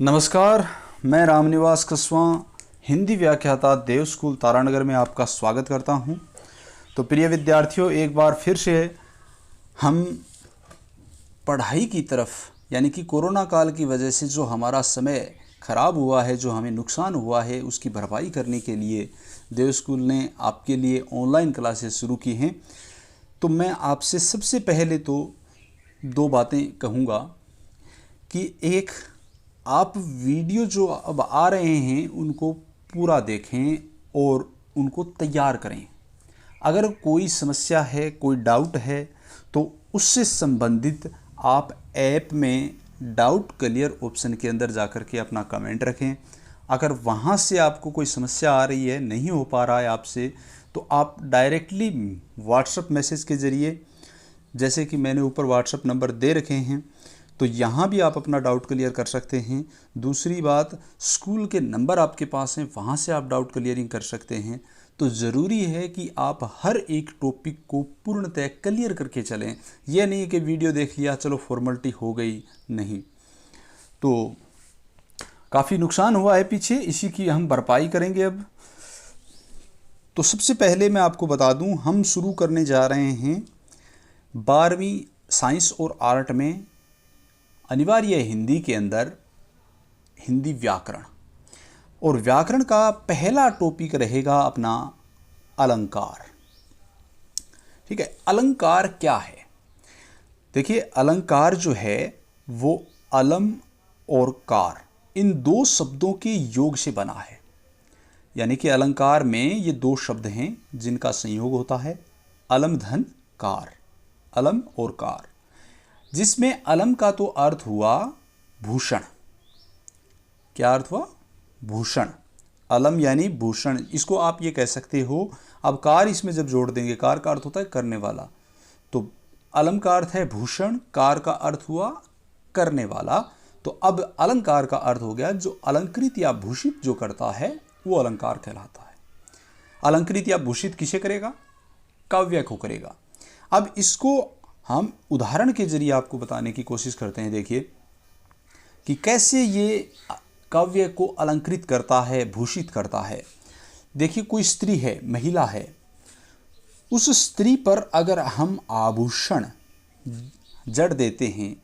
नमस्कार, मैं रामनिवास कसवां हिंदी व्याख्याता देव स्कूल तारानगर में आपका स्वागत करता हूं। तो प्रिय विद्यार्थियों, एक बार फिर से हम पढ़ाई की तरफ, यानी कि कोरोना काल की वजह से जो हमारा समय खराब हुआ है, जो हमें नुकसान हुआ है, उसकी भरपाई करने के लिए देव स्कूल ने आपके लिए ऑनलाइन क्लासेस शुरू की हैं। तो मैं आपसे सबसे पहले तो दो बातें कहूँगा कि एक, आप वीडियो जो अब आ रहे हैं उनको पूरा देखें और उनको तैयार करें। अगर कोई समस्या है, कोई डाउट है, तो उससे संबंधित आप ऐप में डाउट क्लियर ऑप्शन के अंदर जाकर के अपना कमेंट रखें। अगर वहाँ से आपको कोई समस्या आ रही है, नहीं हो पा रहा है आपसे, तो आप डायरेक्टली व्हाट्सएप मैसेज के ज़रिए, जैसे कि मैंने ऊपर व्हाट्सएप नंबर दे रखे हैं, तो यहाँ भी आप अपना डाउट क्लियर कर सकते हैं। दूसरी बात, स्कूल के नंबर आपके पास हैं, वहाँ से आप डाउट क्लियरिंग कर सकते हैं। तो ज़रूरी है कि आप हर एक टॉपिक को पूर्णतः क्लियर करके चलें। यह नहीं कि वीडियो देख लिया, चलो फॉर्मेलिटी हो गई, नहीं। तो काफ़ी नुकसान हुआ है पीछे, इसी की हम भरपाई करेंगे अब। तो सबसे पहले मैं आपको बता दूं, हम शुरू करने जा रहे हैं 12वीं साइंस और आर्ट में अनिवार्य हिंदी के अंदर हिंदी व्याकरण। और व्याकरण का पहला टॉपिक रहेगा अपना अलंकार। ठीक है, अलंकार क्या है? देखिए, अलंकार जो है वो अलम और कार, इन दो शब्दों के योग से बना है। यानी कि अलंकार में ये दो शब्द हैं जिनका संयोग होता है अलम धन कार, अलम और कार, जिसमें अलम का तो अर्थ हुआ भूषण। क्या अर्थ हुआ? भूषण। अलम यानी भूषण, इसको आप ये कह सकते हो। अब कार इसमें जब जोड़ देंगे, कार का अर्थ होता है करने वाला, तो अलम का अर्थ है भूषण, कार का अर्थ हुआ करने वाला। तो अब अलंकार का अर्थ हो गया जो अलंकृत या भूषित जो करता है वो अलंकार कहलाता है। अलंकृत या भूषित किसे करेगा? काव्य को करेगा। अब इसको हम उदाहरण के जरिए आपको बताने की कोशिश करते हैं। देखिए कि कैसे ये काव्य को अलंकृत करता है, भूषित करता है। देखिए, कोई स्त्री है, महिला है, उस स्त्री पर अगर हम आभूषण जड़ देते हैं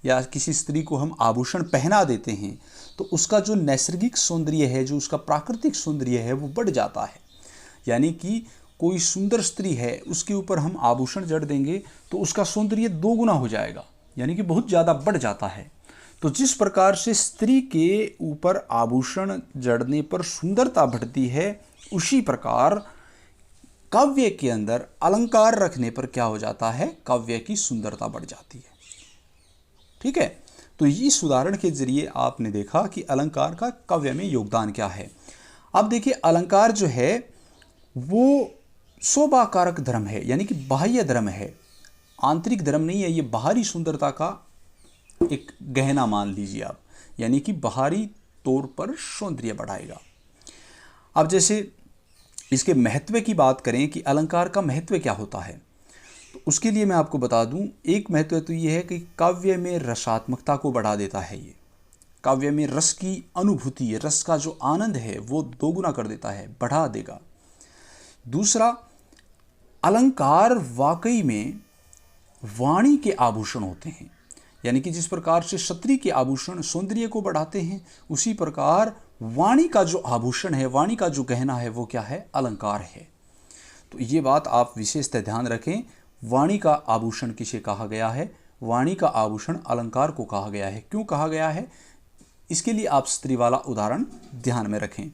या किसी स्त्री को हम आभूषण पहना देते हैं, तो उसका जो नैसर्गिक सौंदर्य है, जो उसका प्राकृतिक सौंदर्य है, वो बढ़ जाता है। यानी कि कोई सुंदर स्त्री है, उसके ऊपर हम आभूषण जड़ देंगे तो उसका सौंदर्य दोगुना हो जाएगा, यानी कि बहुत ज़्यादा बढ़ जाता है। तो जिस प्रकार से स्त्री के ऊपर आभूषण जड़ने पर सुंदरता बढ़ती है, उसी प्रकार काव्य के अंदर अलंकार रखने पर क्या हो जाता है? काव्य की सुंदरता बढ़ जाती है। ठीक है, तो इस उदाहरण के जरिए आपने देखा कि अलंकार का काव्य में योगदान क्या है। अब देखिए, अलंकार जो है वो शोभाकारक धर्म है, यानी कि बाह्य धर्म है, आंतरिक धर्म नहीं है। ये बाहरी सुंदरता का एक गहना मान लीजिए आप, यानी कि बाहरी तौर पर सौंदर्य बढ़ाएगा। अब जैसे इसके महत्व की बात करें कि अलंकार का महत्व क्या होता है, तो उसके लिए मैं आपको बता दूं, एक महत्व तो ये है कि काव्य में रसात्मकता को बढ़ा देता है। ये काव्य में रस की अनुभूति, रस का जो आनंद है वो दोगुना कर देता है, बढ़ा देगा। दूसरा, अलंकार वाकई में वाणी के आभूषण होते हैं। यानी कि जिस प्रकार से क्षत्रिय के आभूषण सौंदर्य को बढ़ाते हैं, उसी प्रकार वाणी का जो आभूषण है, वाणी का जो गहना है, वो क्या है? अलंकार है। तो ये बात आप विशेषतः ध्यान रखें। वाणी का आभूषण किसे कहा गया है? वाणी का आभूषण अलंकार को कहा गया है। क्यों कहा गया है? इसके लिए आप स्त्री वाला उदाहरण ध्यान में रखें।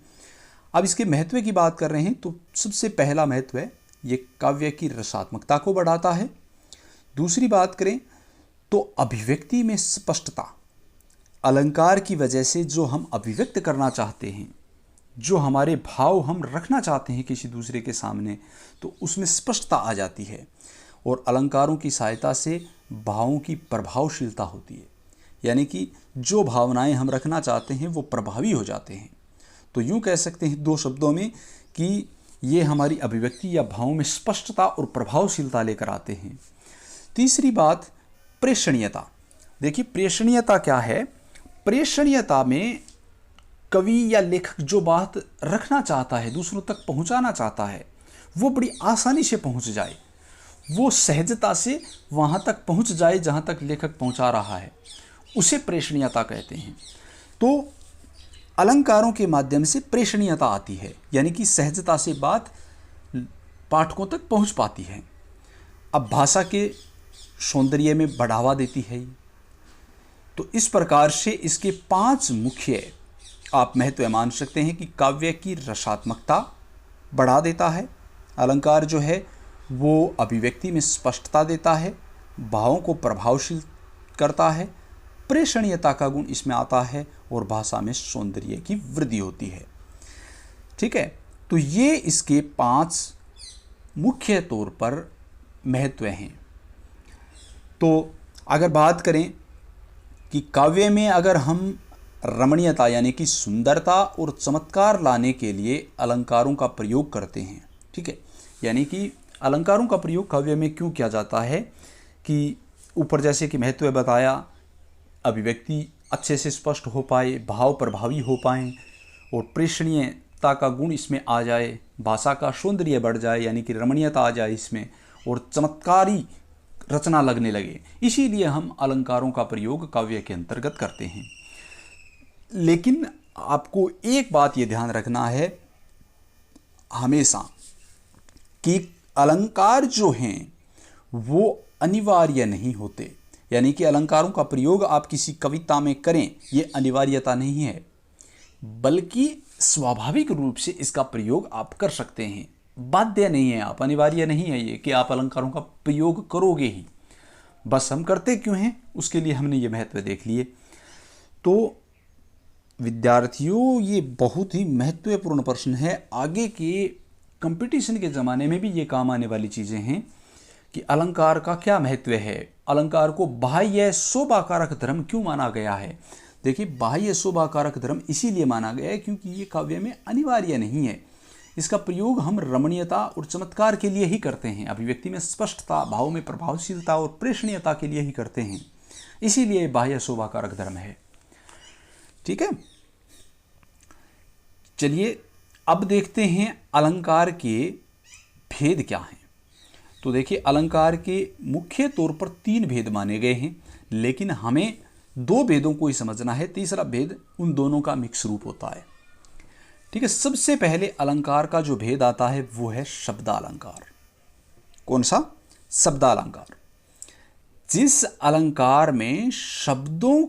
अब इसके महत्व की बात कर रहे हैं, तो सबसे पहला महत्व है ये काव्य की रसात्मकता को बढ़ाता है। दूसरी बात करें तो अभिव्यक्ति में स्पष्टता। अलंकार की वजह से जो हम अभिव्यक्त करना चाहते हैं, जो हमारे भाव हम रखना चाहते हैं किसी दूसरे के सामने, तो उसमें स्पष्टता आ जाती है। और अलंकारों की सहायता से भावों की प्रभावशीलता होती है, यानी कि जो भावनाएं हम रखना चाहते हैं वो प्रभावी हो जाते हैं। तो यूँ कह सकते हैं दो शब्दों में कि ये हमारी अभिव्यक्ति या भावों में स्पष्टता और प्रभावशीलता लेकर आते हैं। तीसरी बात, प्रेषणीयता। देखिए, प्रेषणीयता क्या है? प्रेषणीयता में कवि या लेखक जो बात रखना चाहता है, दूसरों तक पहुंचाना चाहता है, वो बड़ी आसानी से पहुंच जाए, वो सहजता से वहाँ तक पहुंच जाए जहाँ तक लेखक पहुंचा रहा है, उसे प्रेषणीयता कहते हैं। तो अलंकारों के माध्यम से प्रेषणीयता आती है, यानी कि सहजता से बात पाठकों तक पहुंच पाती है। अब भाषा के सौंदर्य में बढ़ावा देती है। तो इस प्रकार से इसके 5 मुख्य आप महत्व मान सकते हैं कि काव्य की रसात्मकता बढ़ा देता है, अलंकार जो है वो अभिव्यक्ति में स्पष्टता देता है, भावों को प्रभावशील करता है, प्रेषणीयता का गुण इसमें आता है और भाषा में सौंदर्य की वृद्धि होती है। ठीक है, तो ये इसके 5 मुख्य तौर पर महत्व हैं। तो अगर बात करें कि काव्य में अगर हम रमणीयता यानी कि सुंदरता और चमत्कार लाने के लिए अलंकारों का प्रयोग करते हैं, ठीक है, यानी कि अलंकारों का प्रयोग काव्य में क्यों किया जाता है कि ऊपर जैसे कि महत्व बताया, अभिव्यक्ति अच्छे से स्पष्ट हो पाए, भाव प्रभावी हो पाएँ और प्रेषणीयता का गुण इसमें आ जाए, भाषा का सौंदर्य बढ़ जाए यानी कि रमणीयता आ जाए इसमें, और चमत्कारी रचना लगने लगे। इसीलिए हम अलंकारों का प्रयोग काव्य के अंतर्गत करते हैं। लेकिन आपको एक बात ये ध्यान रखना है हमेशा कि अलंकार जो हैं वो अनिवार्य नहीं होते, यानी कि अलंकारों का प्रयोग आप किसी कविता में करें ये अनिवार्यता नहीं है, बल्कि स्वाभाविक रूप से इसका प्रयोग आप कर सकते हैं, बाध्य नहीं है आप, अनिवार्य नहीं है ये कि आप अलंकारों का प्रयोग करोगे ही। बस हम करते क्यों हैं उसके लिए हमने ये महत्व देख लिए। तो विद्यार्थियों, ये बहुत ही महत्वपूर्ण प्रश्न है, आगे के कंपटीशन के ज़माने में भी ये काम आने वाली चीज़ें हैं कि अलंकार का क्या महत्व है, अलंकार को बाह्य शोभाकारक धर्म क्यों माना गया है। देखिए, बाह्य शोभाकारक धर्म इसीलिए माना गया है क्योंकि ये काव्य में अनिवार्य नहीं है, इसका प्रयोग हम रमणीयता और चमत्कार के लिए ही करते हैं, अभिव्यक्ति में स्पष्टता, भाव में प्रभावशीलता और प्रेषणीयता के लिए ही करते हैं, इसीलिए बाह्य शोभाकारक धर्म है। ठीक है, चलिए अब देखते हैं अलंकार के भेद क्या हैं। तो देखिए, अलंकार के मुख्य तौर पर 3 भेद माने गए हैं, लेकिन हमें 2 भेदों को ही समझना है, तीसरा भेद उन दोनों का मिक्स रूप होता है। ठीक है, सबसे पहले अलंकार का जो भेद आता है वो है शब्दालंकार। कौन सा? शब्दालंकार। जिस अलंकार में शब्दों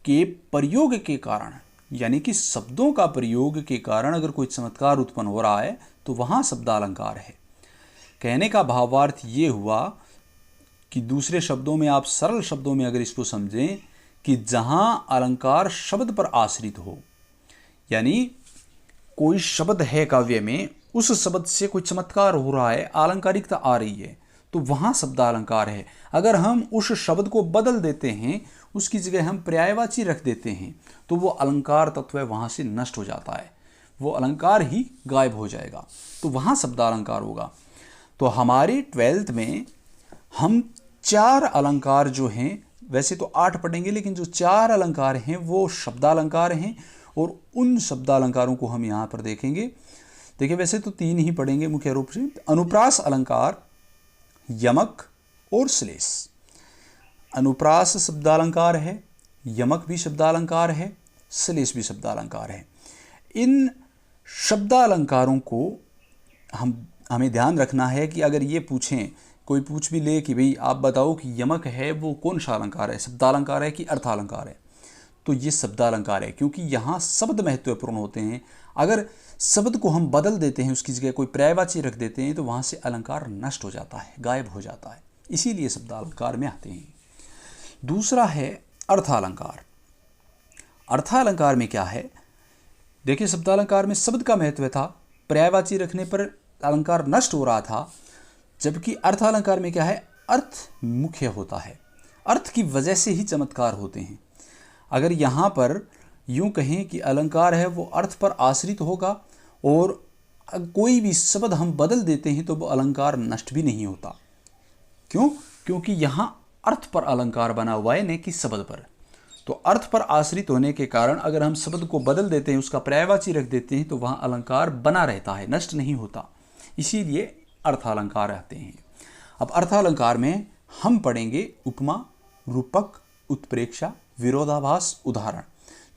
के प्रयोग के कारण, यानी कि शब्दों का प्रयोग के कारण अगर कोई चमत्कार उत्पन्न हो रहा है तो वहाँ शब्दालंकार है। कहने का भावार्थ ये हुआ कि दूसरे शब्दों में, आप सरल शब्दों में अगर इसको समझें कि जहाँ अलंकार शब्द पर आश्रित हो, यानी कोई शब्द है काव्य में, उस शब्द से कोई चमत्कार हो रहा है, अलंकारिकता आ रही है, तो वहाँ शब्दालंकार है। अगर हम उस शब्द को बदल देते हैं, उसकी जगह हम पर्यायवाची रख देते हैं, तो वो अलंकार तत्व वहाँ से नष्ट हो जाता है, वो अलंकार ही गायब हो जाएगा, तो वहाँ शब्दालंकार होगा। तो हमारे 12th में हम 4 अलंकार जो हैं, वैसे तो 8 पढ़ेंगे, लेकिन जो 4 अलंकार हैं वो शब्दालंकार हैं, और उन शब्दालंकारों को हम यहाँ पर देखेंगे। देखिए, वैसे तो 3 ही पढ़ेंगे मुख्य रूप से, अनुप्रास अलंकार, यमक और श्लेष। अनुप्रास शब्दालंकार है, यमक भी शब्दालंकार है, श्लेष भी शब्दालंकार है। इन शब्दालंकारों को हमें ध्यान रखना है कि अगर ये पूछें, कोई पूछ भी ले कि भाई आप बताओ कि यमक है वो कौन सा अलंकार है, शब्दालंकार है कि अर्थालंकार है, तो ये शब्दालंकार है, क्योंकि यहाँ शब्द महत्वपूर्ण होते हैं। अगर शब्द को हम बदल देते हैं, उसकी जगह कोई पर्यायवाची रख देते हैं, तो वहाँ से अलंकार नष्ट हो जाता है, गायब हो जाता है, इसीलिए शब्दालंकार में आते हैं। दूसरा है अर्थालंकार। अर्थालंकार में क्या है? देखिए, शब्दालंकार में शब्द का महत्व था, पर्यायवाची रखने पर अलंकार नष्ट हो रहा था, जबकि अर्थालंकार में क्या है? अर्थ मुख्य होता है, अर्थ की वजह से ही चमत्कार होते हैं। अगर यहाँ पर यूँ कहें कि अलंकार है वो अर्थ पर आश्रित होगा, और कोई भी शब्द हम बदल देते हैं तो वो अलंकार नष्ट भी नहीं होता। क्यों? क्योंकि यहाँ अर्थ पर अलंकार बना हुआ है, न कि शब्द पर। तो अर्थ पर आश्रित होने के कारण अगर हम शब्द को बदल देते हैं, उसका पर्यायवाची रख देते हैं, तो वहाँ अलंकार बना रहता है, नष्ट नहीं होता। इसीलिए अर्थालंकार आते हैं। अब अर्थालंकार में हम पढ़ेंगे उपमा, रूपक, उत्प्रेक्षा, विरोधाभास, उदाहरण।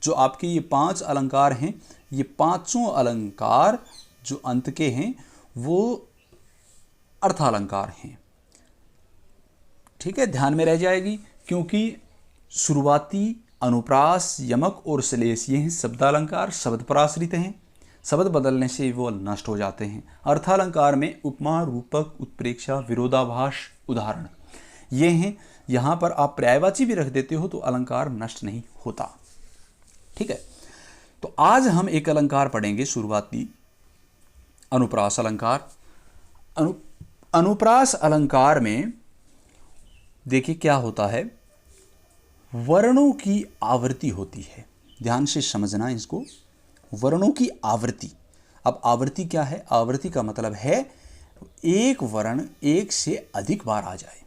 जो आपके ये 5 अलंकार हैं, ये पांचों अलंकार जो अंत के हैं वो अर्थालंकार हैं। ठीक है, ध्यान में रह जाएगी, क्योंकि शुरुआती, अनुप्रास, यमक और श्लेष ये हैं शब्दालंकार, शब्द पर आश्रित हैं। शब्द बदलने से वो नष्ट हो जाते हैं। अर्थालंकार में उपमा, रूपक, उत्प्रेक्षा, विरोधाभास, उदाहरण ये हैं। यहाँ पर आप पर्यायवाची भी रख देते हो तो अलंकार नष्ट नहीं होता। ठीक है, तो आज हम एक अलंकार पढ़ेंगे, शुरुआती अनुप्रास अलंकार। अनुप्रास अलंकार में देखिए क्या होता है, वर्णों की आवृत्ति होती है। ध्यान से समझना इसको, वर्णों की आवृत्ति। अब आवृत्ति क्या है? आवृत्ति का मतलब है एक वर्ण एक से अधिक बार आ जाए।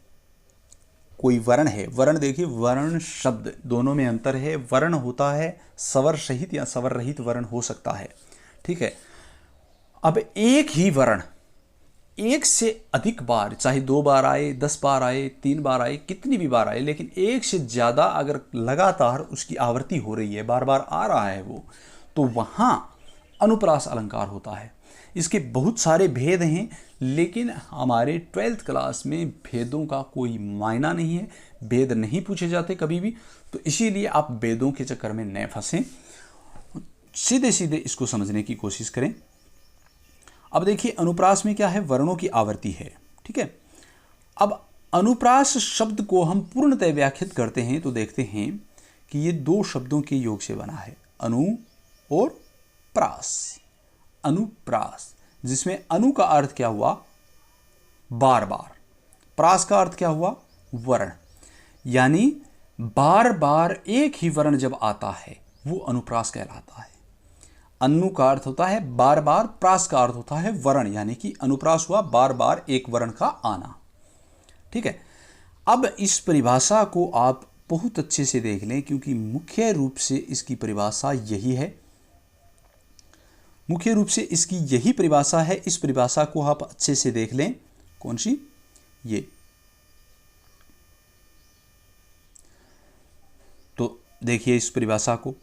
कोई वर्ण है, वर्ण देखिए, वर्ण शब्द दोनों में अंतर है। वर्ण होता है स्वर सहित या स्वर रहित वर्ण हो सकता है। ठीक है, अब एक ही वर्ण एक से अधिक बार, चाहे 2 बार आए, 10 बार आए, 3 बार आए, कितनी भी बार आए, लेकिन एक से ज़्यादा अगर लगातार उसकी आवृत्ति हो रही है, बार बार आ रहा है वो, तो वहाँ अनुप्रास अलंकार होता है। इसके बहुत सारे भेद हैं, लेकिन हमारे 12th क्लास में भेदों का कोई मायना नहीं है, भेद नहीं पूछे जाते कभी भी। तो इसीलिए आप भेदों के चक्कर में न फंसें, सीधे सीधे इसको समझने की कोशिश करें। अब देखिए अनुप्रास में क्या है, वर्णों की आवृत्ति है। ठीक है, अब अनुप्रास शब्द को हम पूर्णतः व्याख्यात करते हैं तो देखते हैं कि ये 2 शब्दों के योग से बना है, अनु और प्रास। अनुप्रास, जिसमें अनु का अर्थ क्या हुआ, बार बार, प्रास का अर्थ क्या हुआ, वर्ण। यानी बार बार एक ही वर्ण जब आता है वो अनुप्रास कहलाता है। अनु का अर्थ होता है बार बार, प्रास का अर्थ होता है वर्ण, यानी कि अनुप्रास हुआ बार बार एक वर्ण का आना। ठीक है, अब इस परिभाषा को आप बहुत अच्छे से देख लें, क्योंकि मुख्य रूप से इसकी परिभाषा यही है। मुख्य रूप से इसकी यही परिभाषा है। इस परिभाषा को आप अच्छे से देख लें। कौन सी? ये। तो देखिए इस परिभाषा को,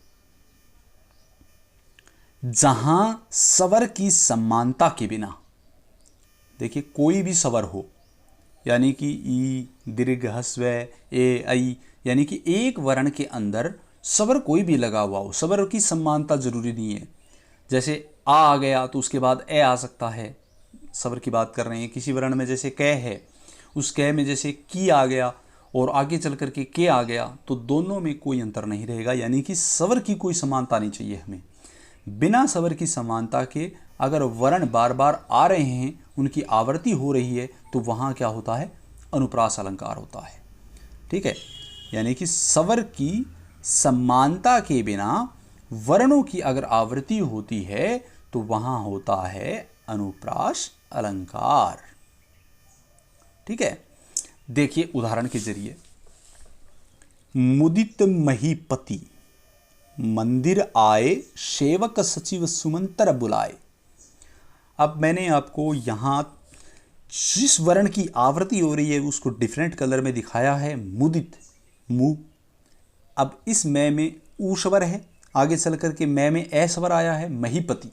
जहां स्वर की समानता के बिना, देखिए कोई भी स्वर हो, यानी कि ई, दीर्घ, ह्रस्व, ए, ऐ, यानी कि एक वर्ण के अंदर स्वर कोई भी लगा हुआ हो, स्वर की समानता जरूरी नहीं है। जैसे आ गया तो उसके बाद ए आ सकता है, स्वर की बात कर रहे हैं। किसी वर्ण में जैसे कै है, उस कै में जैसे की आ गया और आगे चल करके के आ गया, तो दोनों में कोई अंतर नहीं रहेगा। यानी कि स्वर की कोई समानता नहीं चाहिए हमें। बिना स्वर की समानता के अगर वर्ण बार बार आ रहे हैं, उनकी आवृत्ति हो रही है, तो वहाँ क्या होता है, अनुप्रास अलंकार होता है। ठीक है, यानी कि स्वर की समानता के बिना वर्णों की अगर आवृत्ति होती है तो वहाँ होता है अनुप्रास अलंकार। ठीक है, देखिए उदाहरण के जरिए, मुदित महीपति मंदिर आए, सेवक सचिव सुमंतर बुलाए। अब मैंने आपको यहाँ जिस वर्ण की आवृत्ति हो रही है उसको डिफरेंट कलर में दिखाया है, मुदित, मु। अब इस मैं में ऊ स्वर है, आगे चल करके मैं में ए स्वर आया है, महीपति।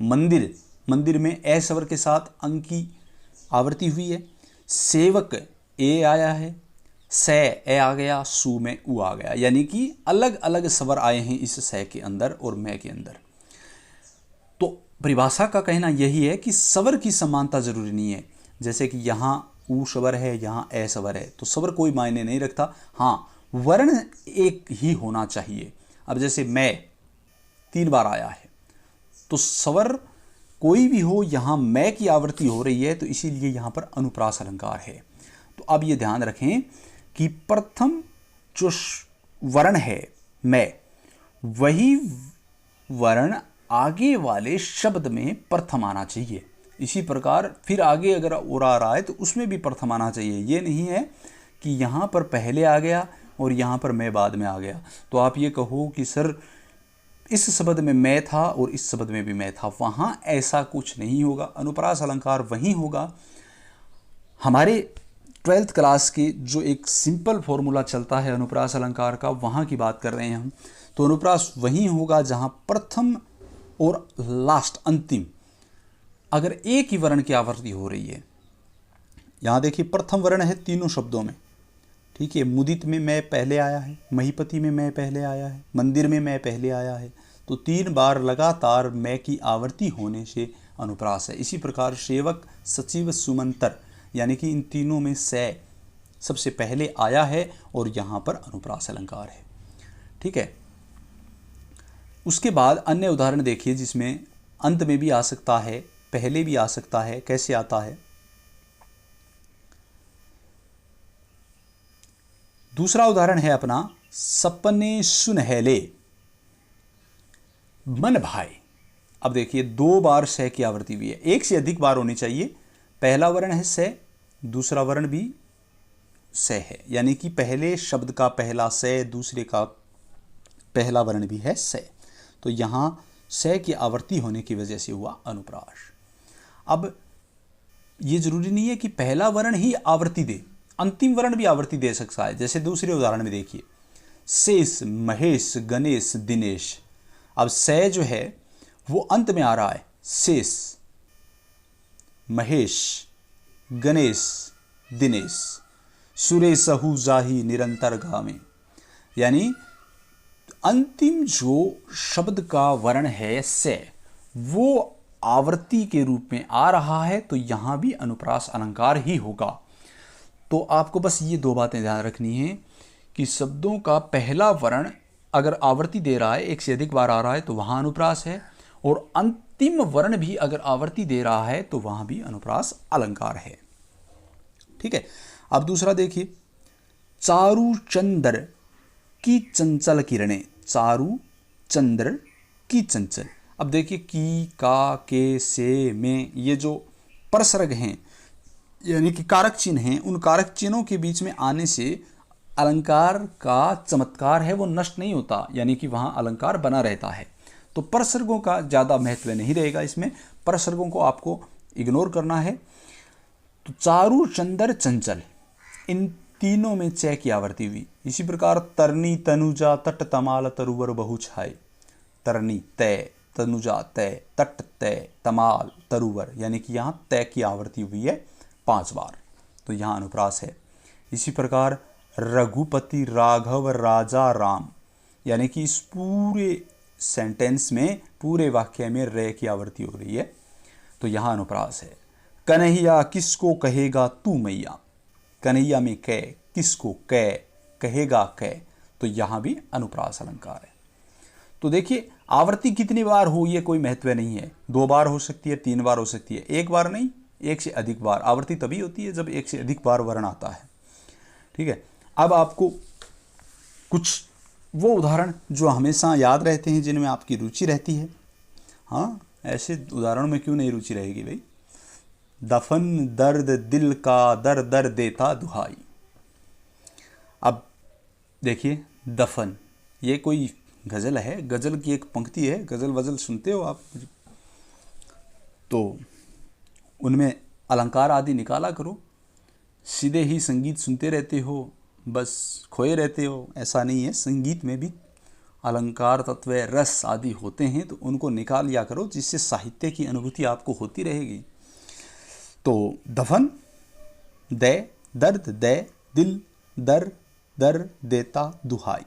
मंदिर, मंदिर में ए स्वर के साथ अंग की आवृत्ति हुई है। सेवक ए आया है, से ए आ गया, सु में उ आ गया, यानी कि अलग अलग स्वर आए हैं इस से के अंदर और मैं के अंदर। तो परिभाषा का कहना यही है कि स्वर की समानता जरूरी नहीं है। जैसे कि यहाँ उ स्वर है, यहाँ ए स्वर है, तो स्वर कोई मायने नहीं रखता। हाँ, वर्ण एक ही होना चाहिए। अब जैसे मैं 3 बार आया है, तो स्वर कोई भी हो, यहाँ मैं की आवृत्ति हो रही है, तो इसीलिए यहाँ पर अनुप्रास अलंकार है। तो अब ये ध्यान रखें कि प्रथम जो वर्ण है मैं, वही वर्ण आगे वाले शब्द में प्रथम आना चाहिए। इसी प्रकार फिर आगे अगर और आ रहा है तो उसमें भी प्रथम आना चाहिए। ये नहीं है कि यहाँ पर पहले आ गया और यहाँ पर मैं बाद में आ गया, तो आप ये कहो कि सर इस शब्द में मैं था और इस शब्द में भी मैं था। वहाँ ऐसा कुछ नहीं होगा। अनुप्रास अलंकार वहीं होगा। हमारे 12th क्लास के जो एक सिंपल फॉर्मूला चलता है अनुप्रास अलंकार का, वहाँ की बात कर रहे हैं हम। तो अनुप्रास वहीं होगा जहाँ प्रथम और लास्ट अंतिम अगर एक ही वर्ण की आवृत्ति हो रही है। यहाँ देखिए प्रथम वर्ण है तीनों शब्दों में, ठीक है। मुदित में मैं पहले आया है, महीपति में मैं पहले आया है, मंदिर में मैं पहले आया है। तो 3 बार लगातार मैं की आवृत्ति होने से अनुप्रास है। इसी प्रकार सेवक, सचिव, सुमंतर यानी कि इन तीनों में से सबसे पहले आया है और यहाँ पर अनुप्रास अलंकार है, ठीक है। उसके बाद अन्य उदाहरण देखिए जिसमें अंत में भी आ सकता है, पहले भी आ सकता है। कैसे आता है? दूसरा उदाहरण है अपना सपने सुनहले मन भाई। अब देखिए 2 बार से की आवृत्ति हुई है, एक से अधिक बार होनी चाहिए। पहला वर्ण है से, दूसरा वर्ण भी से है, यानी कि पहले शब्द का पहला से, दूसरे का पहला वर्ण भी है से। तो यहाँ से की आवृत्ति होने की वजह से हुआ अनुप्रास। अब ये जरूरी नहीं है कि पहला वर्ण ही आवृत्ति दे, अंतिम वर्ण भी आवृत्ति दे सकता है। जैसे दूसरे उदाहरण में देखिए शेष, महेश, गणेश, दिनेश। अब से जो है वो अंत में आ रहा है, शेष, महेश, गणेश, दिनेश, सुरेशहु जाहि निरंतर गामे। यानी अंतिम जो शब्द का वर्ण है से वो आवृत्ति के रूप में आ रहा है, तो यहां भी अनुप्रास अलंकार ही होगा। तो आपको बस ये 2 बातें ध्यान रखनी है कि शब्दों का पहला वर्ण अगर आवृत्ति दे रहा है, एक से अधिक बार आ रहा है, तो वहां अनुप्रास है, और अंतिम वर्ण भी अगर आवृत्ति दे रहा है तो वहां भी अनुप्रास अलंकार है, ठीक है। अब दूसरा देखिए चारु चंद्र की चंचल किरणें। चारु चंद्र की चंचल। अब देखिए की, का, के, से, में, ये जो परसर्ग हैं यानी कि कारक चिन्ह हैं, उन कारक चिन्हों के बीच में आने से अलंकार का चमत्कार है वो नष्ट नहीं होता, यानी कि वहाँ अलंकार बना रहता है। तो परसर्गों का ज़्यादा महत्व नहीं रहेगा इसमें, परसर्गों को आपको इग्नोर करना है। तो चारु चंद्र चंचल, इन तीनों में च की आवृत्ति हुई। इसी प्रकार तरनी, तनुजा, तट, तमाल, तरुवर, बहु छाय। तरनी तय, तनुजा तय, तट तय, तमाल, तरुवर, यानी कि यहाँ तय की आवृत्ति हुई है 5 बार, तो यहाँ अनुप्रास है। इसी प्रकार रघुपति, राघव, राजा, राम, यानी कि इस पूरे सेंटेंस में, पूरे वाक्य में रे की आवृत्ति हो रही है, तो यहाँ अनुप्रास है। कन्हैया किसको कहेगा तू मैया। कन्हैया में कै, किसको कै, कहेगा कै, तो यहाँ भी अनुप्रास अलंकार है। तो देखिए आवृत्ति कितनी बार हो ये कोई महत्व नहीं है, 2 बार हो सकती है, 3 बार हो सकती है, 1 बार नहीं, 1 से अधिक बार। आवृत्ति तभी होती है जब 1 से अधिक बार वर्ण आता है, ठीक है। अब आपको कुछ वो उदाहरण जो हमेशा याद रहते हैं, जिनमें आपकी रुचि रहती है। हाँ, ऐसे उदाहरणों में क्यों नहीं रुचि रहेगी भाई। दफन दर्द दिल का, दर दर देता दुहाई। अब देखिए दफन, ये कोई गज़ल है, गज़ल की एक पंक्ति है। गज़ल वज़ल सुनते हो आप, तो उनमें अलंकार आदि निकाला करो। सीधे ही संगीत सुनते रहते हो, बस खोए रहते हो, ऐसा नहीं है। संगीत में भी अलंकार, तत्व, रस आदि होते हैं, तो उनको निकाल लिया करो, जिससे साहित्य की अनुभूति आपको होती रहेगी। तो दफन दे, दर्द दे, दिल दर दर देता दुहाई,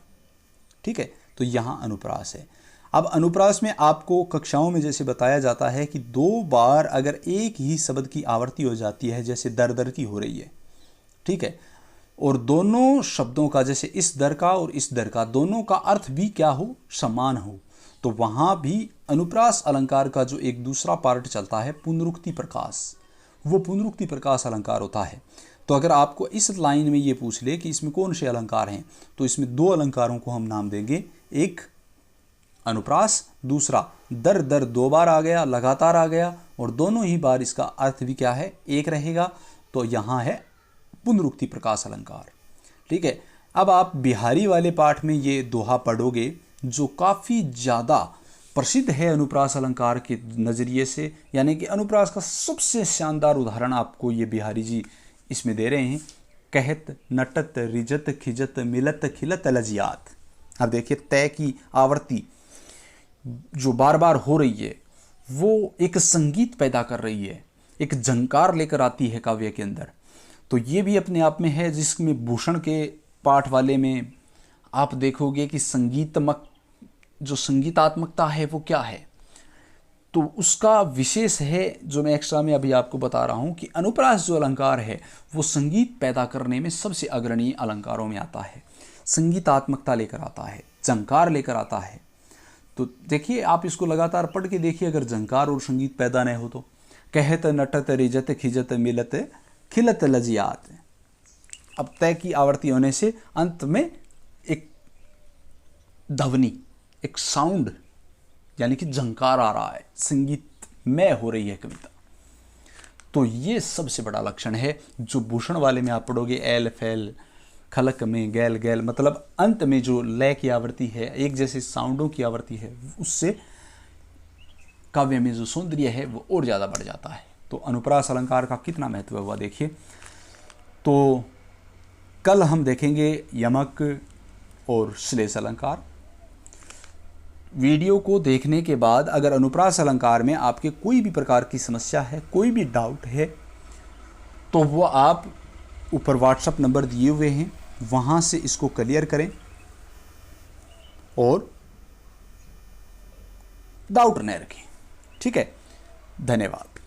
ठीक है। तो यहाँ अनुप्रास है। अब अनुप्रास में आपको कक्षाओं में जैसे बताया जाता है कि 2 बार अगर एक ही शब्द की आवृत्ति हो जाती है, जैसे दर दर की हो रही है, ठीक है, और दोनों शब्दों का, जैसे इस दर का और इस दर का, दोनों का अर्थ भी क्या हो, समान हो, तो वहाँ भी अनुप्रास अलंकार का जो एक दूसरा पार्ट चलता है पुनरुक्ति प्रकाश, वो पुनरुक्ति प्रकाश अलंकार होता है। तो अगर आपको इस लाइन में ये पूछ ले कि इसमें कौन से अलंकार हैं, तो इसमें 2 अलंकारों को हम नाम देंगे, एक अनुप्रास, दूसरा दर दर 2 बार आ गया, लगातार आ गया, और दोनों ही बार इसका अर्थ भी क्या है, एक रहेगा, तो यहाँ है पुनरुक्ति प्रकाश अलंकार, ठीक है। अब आप बिहारी वाले पाठ में ये दोहा पढ़ोगे जो काफ़ी ज़्यादा प्रसिद्ध है अनुप्रास अलंकार के नज़रिए से, यानी कि अनुप्रास का सबसे शानदार उदाहरण आपको ये बिहारी जी इसमें दे रहे हैं। कहत नटत रिजत खिजत मिलत खिलत लजियात। अब देखिए तय की आवृत्ति जो बार बार हो रही है वो एक संगीत पैदा कर रही है, एक झंकार लेकर आती है काव्य के अंदर। तो ये भी अपने आप में है, जिसमें भूषण के पाठ वाले में आप देखोगे कि संगीतमक जो संगीतात्मकता है वो क्या है, तो उसका विशेष है जो मैं एक्स्ट्रा में अभी आपको बता रहा हूँ कि अनुप्रास जो अलंकार है वो संगीत पैदा करने में सबसे अग्रणी अलंकारों में आता है, संगीतात्मकता लेकर आता है, झंकार लेकर आता है। तो देखिए आप इसको लगातार पढ़ के देखिए, अगर झंकार और संगीत पैदा नहीं हो तो कहत नटत रिजत खिजत मिलत खिलत लजियात। अब तय की आवृत्ति होने से अंत में एक ध्वनि, एक साउंड यानी कि झंकार आ रहा है, संगीतमय हो रही है कविता। तो ये सबसे बड़ा लक्षण है जो भूषण वाले में आप पढ़ोगे, एल फैल खलक में गैल गैल, मतलब अंत में जो लय की आवृत्ति है, एक जैसे साउंडों की आवृत्ति है, उससे काव्य में जो सौंदर्य है वो और ज़्यादा बढ़ जाता है। तो अनुप्रास अलंकार का कितना महत्व हुआ देखिए। तो कल हम देखेंगे यमक और श्लेष अलंकार। वीडियो को देखने के बाद अगर अनुप्रास अलंकार में आपके कोई भी प्रकार की समस्या है, कोई भी डाउट है, तो वो आप ऊपर व्हाट्सएप नंबर दिए हुए हैं, वहाँ से इसको क्लियर करें और डाउट न रखें। ठीक है, धन्यवाद।